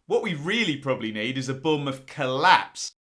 What we really probably need is a Bournemouth collapse.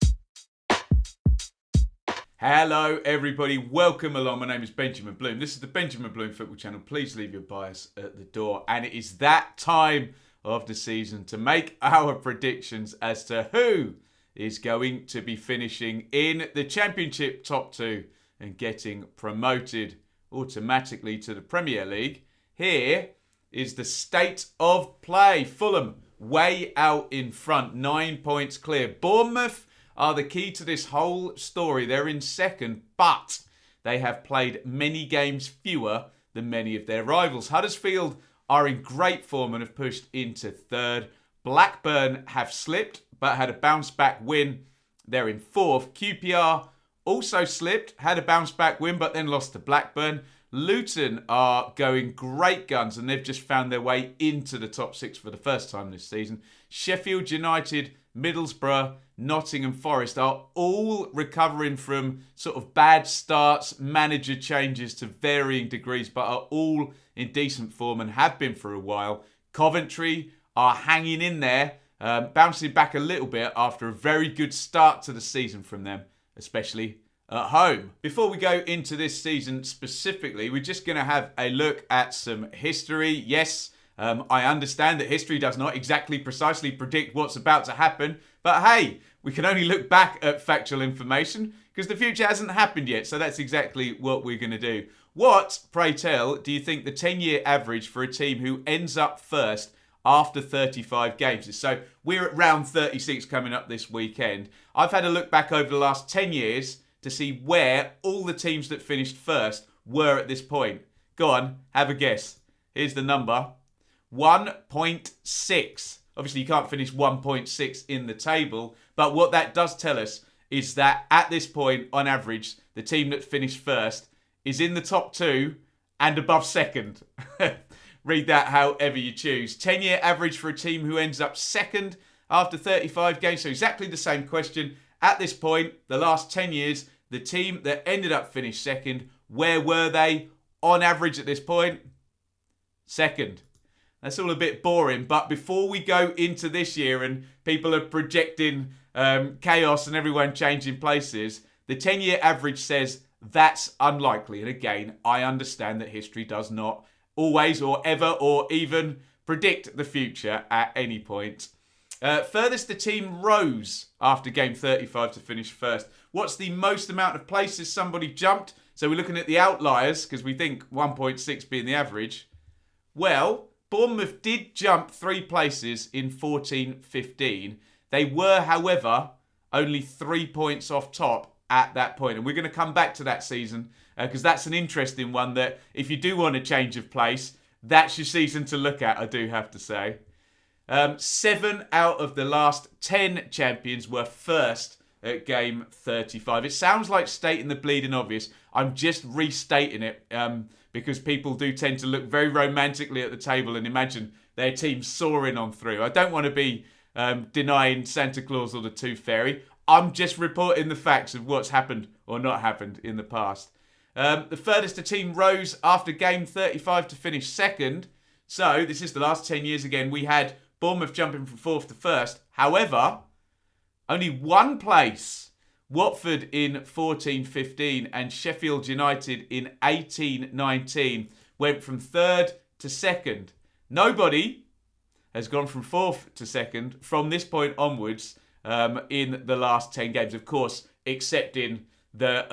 Hello everybody, welcome along. My name is Benjamin Bloom. This is the Benjamin Bloom Football Channel. Please leave your bias at the door. And it is that time of the season to make our predictions as to who is going to be finishing in the Championship top two and getting promoted automatically to the Premier League. Here is the state of play. Fulham way out in front, 9 points clear. Bournemouth are the key to this whole story. They're in second, but they have played many games fewer than many of their rivals. Huddersfield are in great form and have pushed into third. Blackburn have slipped, but had a bounce-back win. They're in fourth. QPR also slipped, had a bounce-back win, but then lost to Blackburn. Luton are going great guns, and they've just found their way into the top six for the first time this season. Sheffield United, Middlesbrough, Nottingham Forest are all recovering from sort of bad starts, manager changes to varying degrees, but are all in decent form and have been for a while. Coventry are hanging in there, bouncing back a little bit after a very good start to the season from them, especially at home. Before we go into this season specifically, we're just going to have a look at some history. Yes, I understand that history does not exactly precisely predict what's about to happen, but hey, we can only look back at factual information because the future hasn't happened yet, so that's exactly what we're going to do. What, pray tell, do you think the 10-year average for a team who ends up first after 35 games is? So we're at round 36 coming up this weekend. I've had a look back over the last 10 years to see where all the teams that finished first were at this point. Go on, have a guess. Here's the number. 1.6. Obviously, you can't finish 1.6 in the table, but what that does tell us is that at this point, on average, the team that finished first is in the top two and above second. Read that however you choose. 10-year average for a team who ends up second after 35 games. So exactly the same question. At this point, the last 10 years, the team that ended up finished second, where were they on average at this point? Second. That's all a bit boring, but before we go into this year and people are projecting chaos and everyone changing places, the 10-year average says that's unlikely. And again, I understand that history does not always or ever or even predict the future at any point. Furthest the team rose after game 35 to finish first. What's the most amount of places somebody jumped? So we're looking at the outliers because we think 1.6 being the average. Well, Bournemouth did jump 3 places in 14-15. They were, however, only 3 points off top at that point. And we're going to come back to that season because that's an interesting one that if you do want a change of place, that's your season to look at, I do have to say. 7 out of the last 10 champions were first at game 35. It sounds like stating the bleeding obvious. I'm just restating it because people do tend to look very romantically at the table and imagine their team soaring on through. I don't want to be denying Santa Claus or the Tooth Fairy. I'm just reporting the facts of what's happened or not happened in the past. The furthest a team rose after game 35 to finish second. So this is the last 10 years again. We had Bournemouth jumping from fourth to first. However, only one place, Watford in 14-15 and Sheffield United in 18-19, went from third to second. Nobody has gone from fourth to second from this point onwards in the last 10 games. Of course, excepting the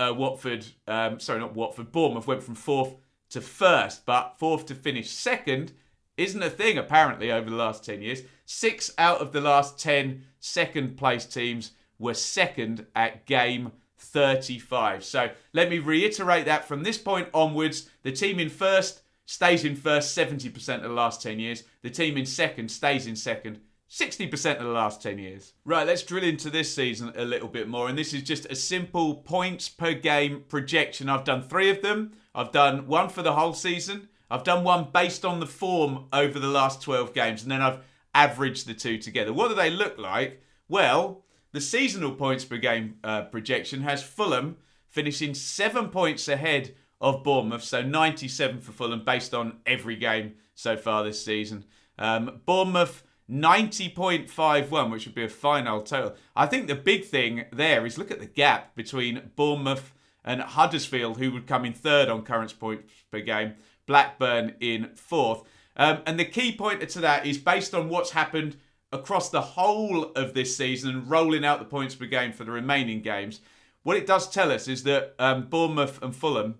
Bournemouth went from fourth to first, but fourth to finish second isn't a thing, apparently, over the last 10 years. 6 out of the last 10 second-place teams were second at game 35. So let me reiterate that from this point onwards, the team in first stays in first 70% of the last 10 years. The team in second stays in second 60% of the last 10 years. Right, let's drill into this season a little bit more. And this is just a simple points per game projection. I've done 3 of them. I've done 1 for the whole season. I've done 1 based on the form over the last 12 games. And then I've averaged the 2 together. What do they look like? Well, the seasonal points per game projection has Fulham finishing 7 points ahead of Bournemouth. So 97 for Fulham based on every game so far this season. Bournemouth 90.51, which would be a fine old total. I think the big thing there is look at the gap between Bournemouth and Huddersfield, who would come in third on current points per game, Blackburn in fourth. And the key pointer to that is based on what's happened across the whole of this season and rolling out the points per game for the remaining games. What it does tell us is that Bournemouth and Fulham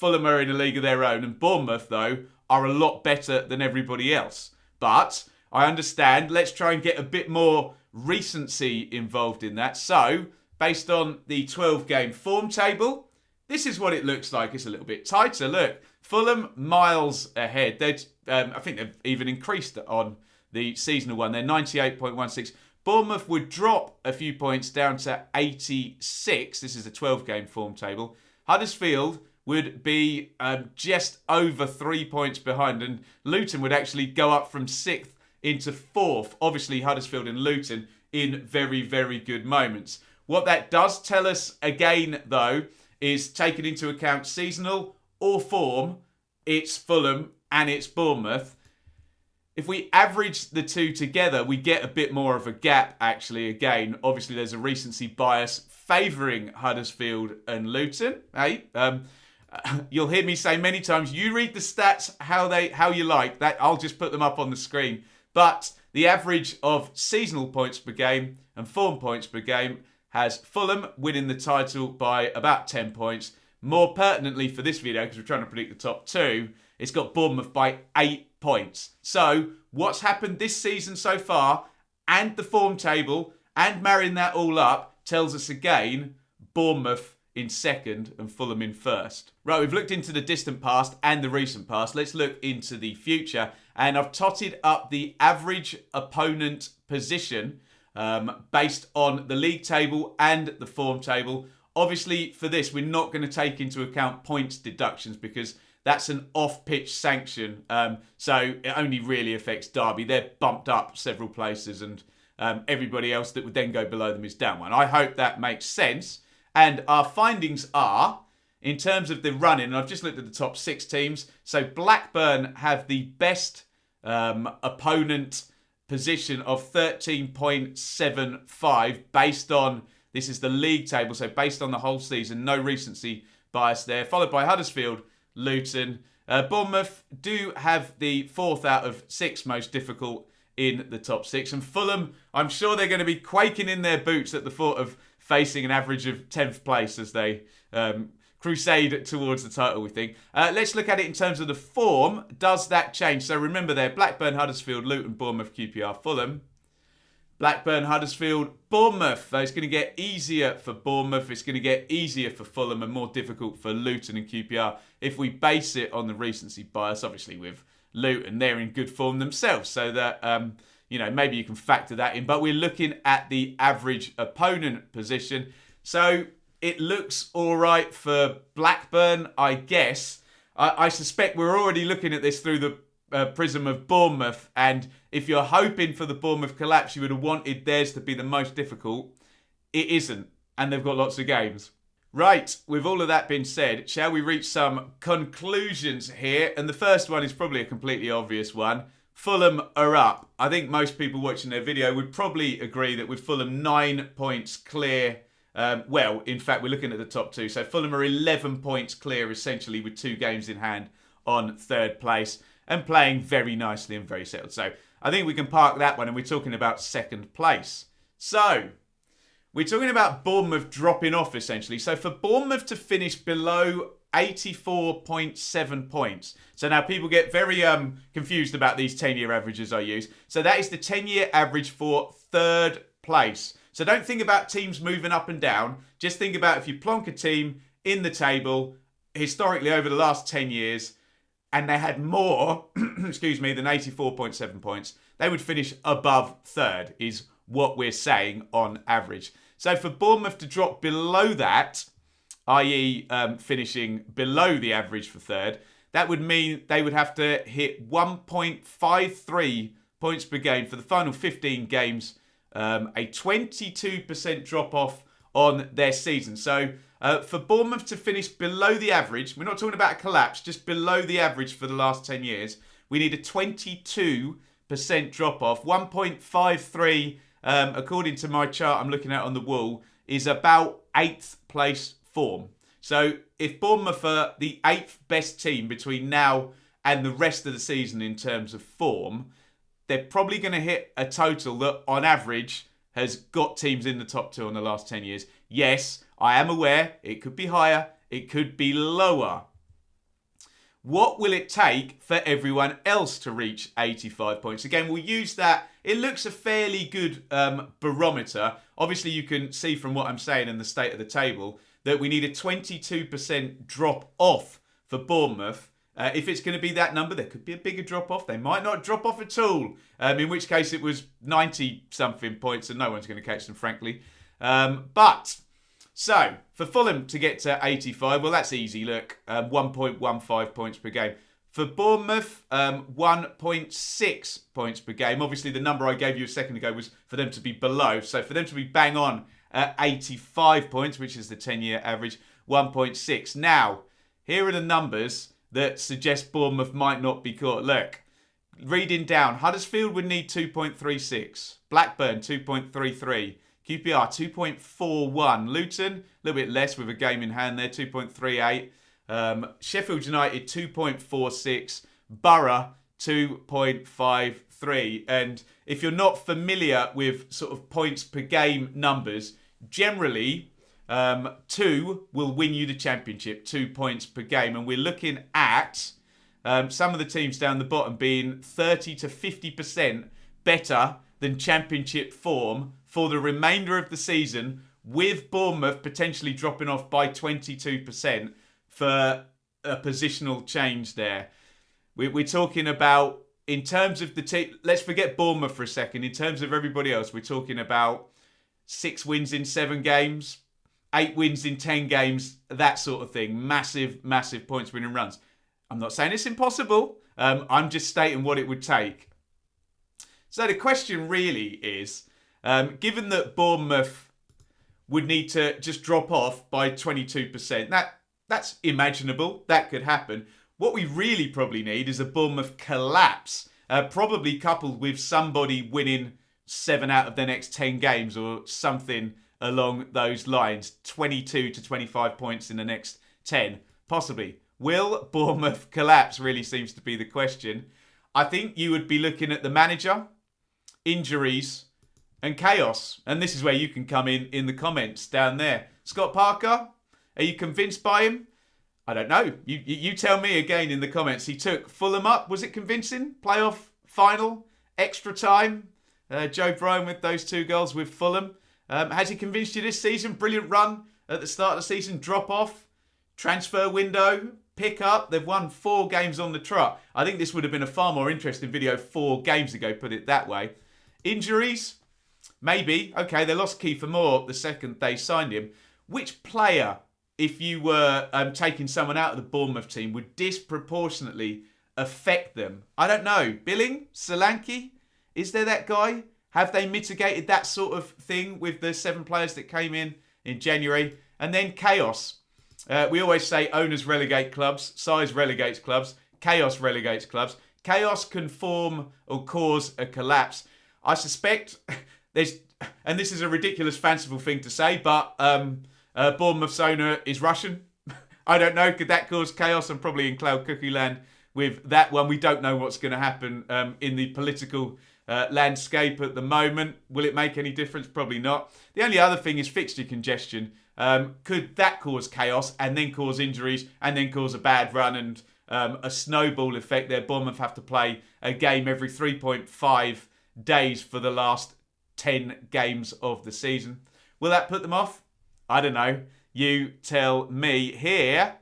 are in a league of their own, and Bournemouth, though, are a lot better than everybody else. But I understand, let's try and get a bit more recency involved in that. So, based on the 12-game form table, this is what it looks like. It's a little bit tighter. Look, Fulham miles ahead. I think they've even increased on the seasonal one. They're 98.16. Bournemouth would drop a few points down to 86. This is a 12-game form table. Huddersfield would be just over 3 points behind. And Luton would actually go up from 6th into 4th. Obviously, Huddersfield and Luton in very, very good moments. What that does tell us, again, though, is taking into account seasonal or form, it's Fulham and it's Bournemouth. If we average the two together, we get a bit more of a gap, actually. Again, obviously, there's a recency bias favouring Huddersfield and Luton. Hey, you'll hear me say many times, you read the stats how you like. That I'll just put them up on the screen. But the average of seasonal points per game and form points per game has Fulham winning the title by about 10 points. More pertinently for this video, because we're trying to predict the top two, it's got Bournemouth by 8 points. So, what's happened this season so far, and the form table, and marrying that all up, tells us again, Bournemouth in second and Fulham in first. Right, we've looked into the distant past and the recent past. Let's look into the future. And I've totted up the average opponent position based on the league table and the form table. Obviously, for this, we're not going to take into account points deductions because that's an off-pitch sanction. So it only really affects Derby. They're bumped up several places and everybody else that would then go below them is down one. I hope that makes sense. And our findings are, in terms of the running, and I've just looked at the top 6 teams. So Blackburn have the best opponent position of 13.75 based on, this is the league table, so based on the whole season, no recency bias there. Followed by Huddersfield, Luton. Bournemouth do have the 4th out of 6 most difficult in the top 6. And Fulham, I'm sure they're going to be quaking in their boots at the thought of facing an average of 10th place as they crusade towards the title, we think. Let's look at it in terms of the form. Does that change? So remember there, Blackburn, Huddersfield, Luton, Bournemouth, QPR, Fulham. Blackburn, Huddersfield, Bournemouth. It's going to get easier for Bournemouth. It's going to get easier for Fulham and more difficult for Luton and QPR if we base it on the recency bias. Obviously, with Luton, they're in good form themselves, so that maybe you can factor that in. But we're looking at the average opponent position. So it looks all right for Blackburn, I guess. I suspect we're already looking at this through the prism of Bournemouth, and if you're hoping for the Bournemouth collapse, you would have wanted theirs to be the most difficult. It isn't, and they've got lots of games. Right, with all of that being said, shall we reach some conclusions here? And the first one is probably a completely obvious one. Fulham are up. I think most people watching their video would probably agree that with Fulham 9 points clear, in fact, we're looking at the top 2. So Fulham are 11 points clear, essentially, with 2 games in hand on 3rd place and playing very nicely and very settled. So I think we can park that one, and we're talking about 2nd place. So we're talking about Bournemouth dropping off, essentially. So for Bournemouth to finish below 84.7 points. So now people get very confused about these 10-year averages I use. So that is the 10-year average for 3rd place. So don't think about teams moving up and down. Just think about if you plonk a team in the table, historically over the last 10 years, and they had more, than 84.7 points, they would finish above 3rd, is what we're saying on average. So for Bournemouth to drop below that, i.e. Finishing below the average for 3rd, that would mean they would have to hit 1.53 points per game for the final 15 games, a 22% drop-off on their season. So for Bournemouth to finish below the average, we're not talking about a collapse, just below the average for the last 10 years, we need a 22% drop off. 1.53, according to my chart I'm looking at on the wall, is about 8th place form. So if Bournemouth are the 8th best team between now and the rest of the season in terms of form, they're probably going to hit a total that on average has got teams in the top 2 in the last 10 years. Yes, I am aware it could be higher, it could be lower. What will it take for everyone else to reach 85 points? Again, we'll use that. It looks a fairly good barometer. Obviously, you can see from what I'm saying in the state of the table that we need a 22% drop off for Bournemouth. If it's going to be that number, there could be a bigger drop off. They might not drop off at all, in which case it was 90-something points and no one's going to catch them, frankly. So, for Fulham to get to 85, well, that's easy. Look, 1.15 points per game. For Bournemouth, 1.6 points per game. Obviously, the number I gave you a second ago was for them to be below. So, for them to be bang on at 85 points, which is the 10-year average, 1.6. Now, here are the numbers that suggest Bournemouth might not be caught. Look, reading down, Huddersfield would need 2.36. Blackburn, 2.33. QPR, 2.41. Luton, a little bit less with a game in hand there, 2.38. Sheffield United, 2.46. Borough, 2.53. And if you're not familiar with sort of points per game numbers, generally 2 will win you the championship, 2 points per game. And we're looking at some of the teams down the bottom being 30 to 50% better than championship form for the remainder of the season, with Bournemouth potentially dropping off by 22% for a positional change there. We're talking about, in terms of the team, let's forget Bournemouth for a second. In terms of everybody else, we're talking about 6 wins in 7 games, 8 wins in 10 games, that sort of thing. Massive, massive points winning runs. I'm not saying it's impossible. I'm just stating what it would take. So the question really is, given that Bournemouth would need to just drop off by 22%, that's imaginable. That could happen. What we really probably need is a Bournemouth collapse, probably coupled with somebody winning 7 out of their next 10 games or something along those lines. 22 to 25 points in the next 10, possibly. Will Bournemouth collapse really seems to be the question. I think you would be looking at the manager, injuries, and chaos. And this is where you can come in the comments down there. Scott Parker, are you convinced by him? I don't know. You tell me again in the comments. He took Fulham up. Was it convincing? Playoff final, extra time. Joe Bryan with those 2 goals with Fulham. Has he convinced you this season? Brilliant run at the start of the season. Drop off. Transfer window. Pick up. They've won 4 games on the trot. I think this would have been a far more interesting video 4 games ago, put it that way. Injuries? Maybe. Okay, they lost Kiefer Moore the second they signed him. Which player, if you were taking someone out of the Bournemouth team, would disproportionately affect them? I don't know. Billing? Solanke? Is there that guy? Have they mitigated that sort of thing with the 7 players that came in January? And then chaos. We always say owners relegate clubs, size relegates clubs, chaos relegates clubs. Chaos can form or cause a collapse. I suspect there's, and this is a ridiculous, fanciful thing to say, but Bournemouth's owner is Russian. I don't know. Could that cause chaos? I'm probably in cloud cookie land with that one. We don't know what's going to happen in the political landscape at the moment. Will it make any difference? Probably not. The only other thing is fixture congestion. Could that cause chaos and then cause injuries and then cause a bad run and a snowball effect there? Bournemouth have to play a game every 3.5 days for the last 10 games of the season. Will that put them off? I don't know. You tell me. Here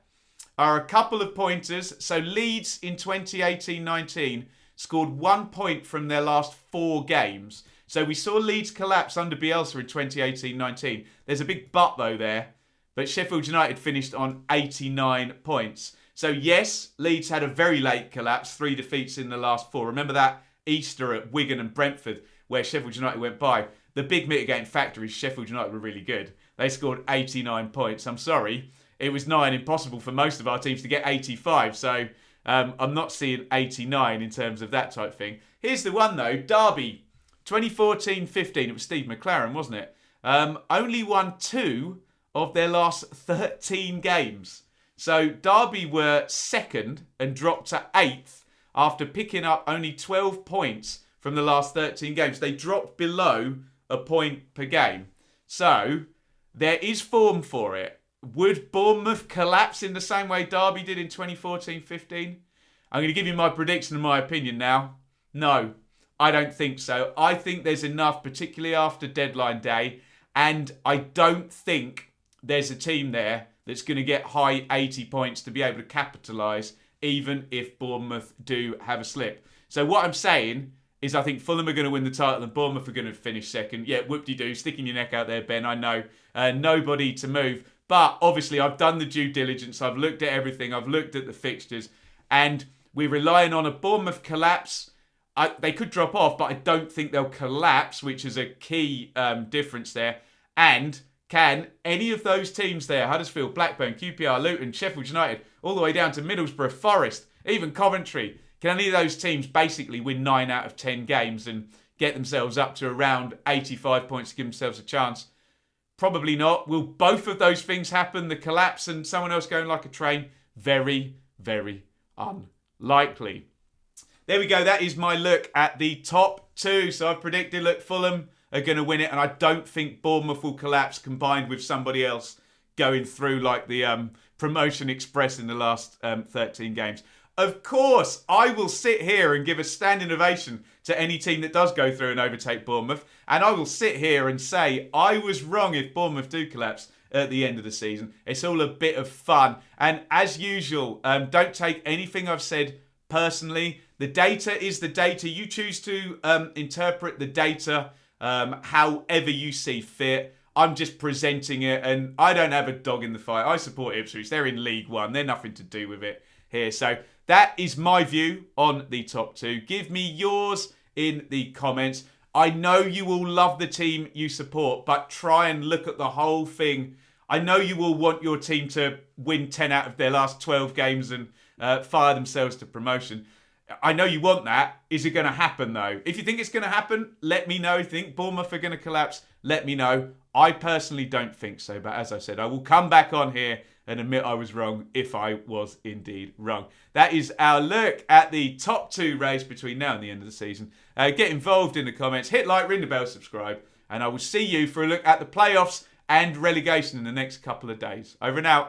are a couple of pointers. So Leeds in 2018-19 scored 1 point from their last 4 games. So we saw Leeds collapse under Bielsa in 2018-19. There's a big but though there. But Sheffield United finished on 89 points. So yes, Leeds had a very late collapse. 3 defeats in the last 4. Remember that Easter at Wigan and Brentford where Sheffield United went by. The big mitigating factor is Sheffield United were really good. They scored 89 points. I'm sorry, it was nigh on impossible for most of our teams to get 85. So I'm not seeing 89 in terms of that type thing. Here's the one though, Derby, 2014-15. It was Steve McLaren, wasn't it? Only won 2 of their last 13 games. So Derby were second and dropped to 8th after picking up only 12 points from the last 13 games. They dropped below a point per game. So there is form for it. Would Bournemouth collapse in the same way Derby did in 2014-15? I'm going to give you my prediction and my opinion now. No, I don't think so. I think there's enough, particularly after deadline day, and I don't think there's a team there that's going to get high 80 points to be able to capitalise, even if Bournemouth do have a slip. So what I'm saying is I think Fulham are going to win the title and Bournemouth are going to finish second. Yeah, whoop-de-doo, sticking your neck out there, Ben, I know. Nobody to move. But obviously I've done the due diligence, I've looked at everything, I've looked at the fixtures, and we're relying on a Bournemouth collapse. They could drop off, but I don't think they'll collapse, which is a key difference there. And can any of those teams there, Huddersfield, Blackburn, QPR, Luton, Sheffield United, all the way down to Middlesbrough, Forest, even Coventry, can any of those teams basically win 9 out of 10 games and get themselves up to around 85 points to give themselves a chance? Probably not. Will both of those things happen? The collapse and someone else going like a train? Very, very unlikely. There we go. That is my look at the top 2. So I've predicted, look, Fulham are going to win it. And I don't think Bournemouth will collapse combined with somebody else going through like the promotion express in the last 13 games. Of course, I will sit here and give a standing ovation to any team that does go through and overtake Bournemouth. And I will sit here and say I was wrong if Bournemouth do collapse at the end of the season. It's all a bit of fun. And as usual, don't take anything I've said personally. The data is the data. You choose to interpret the data however you see fit. I'm just presenting it and I don't have a dog in the fight. I support Ipswich. They're in League One. They're nothing to do with it here. So that is my view on the top 2. Give me yours in the comments. I know you all love the team you support, but try and look at the whole thing. I know you all want your team to win 10 out of their last 12 games and fire themselves to promotion. I know you want that. Is it going to happen though? If you think it's going to happen, let me know. If you think Bournemouth are going to collapse, let me know. I personally don't think so, but as I said, I will come back on here and admit I was wrong if I was indeed wrong. That is our look at the top 2 race between now and the end of the season. Get involved in the comments, hit like, ring the bell, subscribe, and I will see you for a look at the playoffs and relegation in the next couple of days. Over and out.